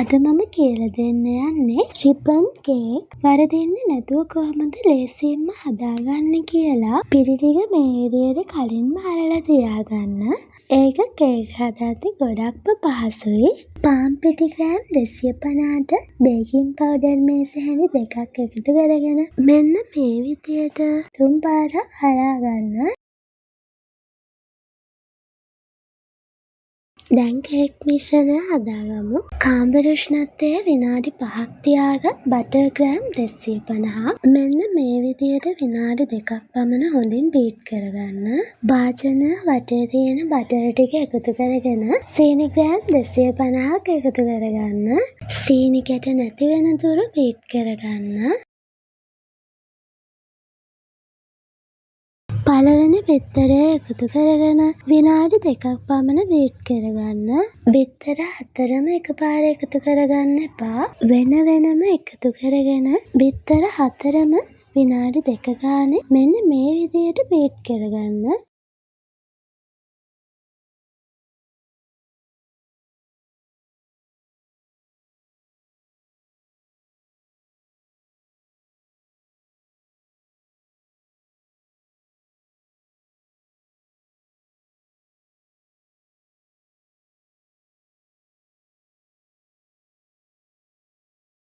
අද මම කියලා දෙන්න යන්නේ රිබන් කේක් වරදින්නේ නැතුව කොහොමද ලේසියෙන්ම හදාගන්නේ කියලා. පිරි ටික මේ විදියට කලින්ම අරලා තියාගන්න. ඒක කේක් හදද්දී ගොඩක්ම පහසුයි. පාන් පිටි ග්‍රෑම් 250ට බේකින් පවුඩර් මේස හැඳි දෙකක් එකතු කරගෙන මෙන්න මේ විදියට 3 පාරක් හලා ගන්න. දැන් කේක් මිශ්‍රණය හදාගමු. කාමර උෂ්ණත්වය විනාඩි 5ක් තියාගත් බටර් ග්‍රෑම් 250. මෙන්න මේ විදියට විනාඩි 2ක් පමණ හොඳින් බීට් කරගන්න. භාජන වටේ තියෙන බටර් ටික එකතු කරගෙන සීනි ග්‍රෑම් 250ක් එකතු කරගන්න. සීනි කැට නැති වෙන තුරු බීට් කරගන්න. පළවෙනි බිත්තරය එකතු කරගෙන විනාඩි 2ක් පමණ බීට් කරගන්න. බිත්තර 4ම එකපාර එකතු කරගන්න එපා. වෙන වෙනම එකතු කරගෙන බිත්තර 4ම විනාඩි 2 ගානේ මෙන්න මේ විදියට බීට් කරගන්න.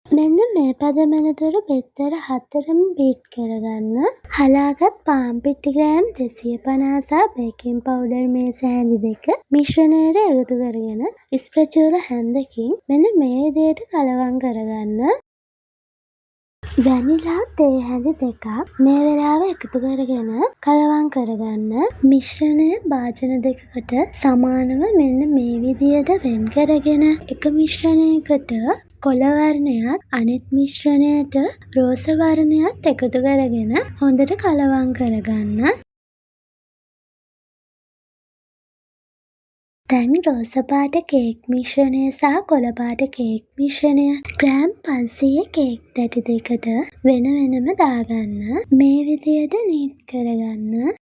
මෙන්න මේ පදමන තුර බිත්තර 4ම බීට් කරගන්න. හලාගත් පාන් පිටි ග්‍රෑම් 250 සහ බේකින් පවුඩර් මේස හැඳි දෙක මිශ්‍රණයට එකතු කරගෙන ස්පැචුලා හැන්දකින් මෙන්න මේ විදියට කලවම් කරගන්න. වැනිලා තේ හැඳි දෙකක් මේ වෙලාවේ එකතු කරගෙන කලවම් කරගන්න. මිශ්‍රණය භාජන දෙකකට සමානව මෙන්න මේ විදියට වෙන් කරගෙන එක මිශ්‍රණයකට කොළ වර්ණයත් අනිත් මිශ්‍රණයට රෝස වර්ණයත් එකතු කරගෙන හොඳට කලවම් කරගන්න. දැන් රෝස පාට කේක් මිශ්‍රණය සහ කොළ පාට කේක් මිශ්‍රණය ග්‍රෑම් 500 කේක් තැටි දෙකට වෙන වෙනම දාගන්න. මේ විදියට නීට් කරගන්න.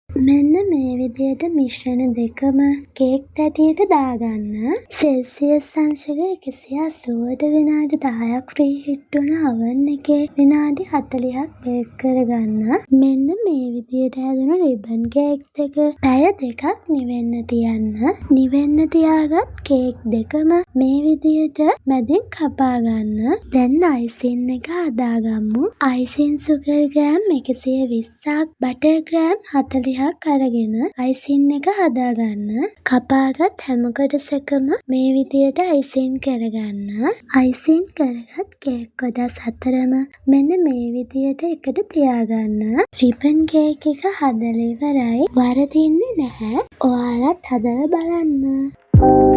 මෙන්න මේ විදියට මිශ්‍රණ දෙකම කේක් තැටියට දාගන්න. සෙල්සියස් අංශක 180ට විනාඩි 10ක් ප්‍රීහීට් වුණ oven එකේ විනාඩි 40ක් බේක් කරගන්න. මෙන්න මේ විදියට හැදුණු රිබන් කේක් දෙක පැය දෙකක් නිවෙන්න තියන්න. නිවෙන්න තියාගත් කේක් දෙකම මේ විදියට මැදින් කපා ගන්න. දැන් අයිසින් එක හදාගමු. අයිසින් සුගර් ග්‍රෑම් 120ක් බටර් ග්‍රෑම් 40ක් අරගෙන අයිසින් එක හදාගන්න. කපාගත් හැම කොටසකම මේ විදියට අයිසින් කරගන්න. අයිසින් කරගත් කේක් කොටස් 4ම මෙන්න මේ විදියට එකට තියාගන්න. රිබන් කේක් එක හදලා ඉවරයි. වරදින්නේ නැහැ. ඔයාලත් හදලා බලන්න.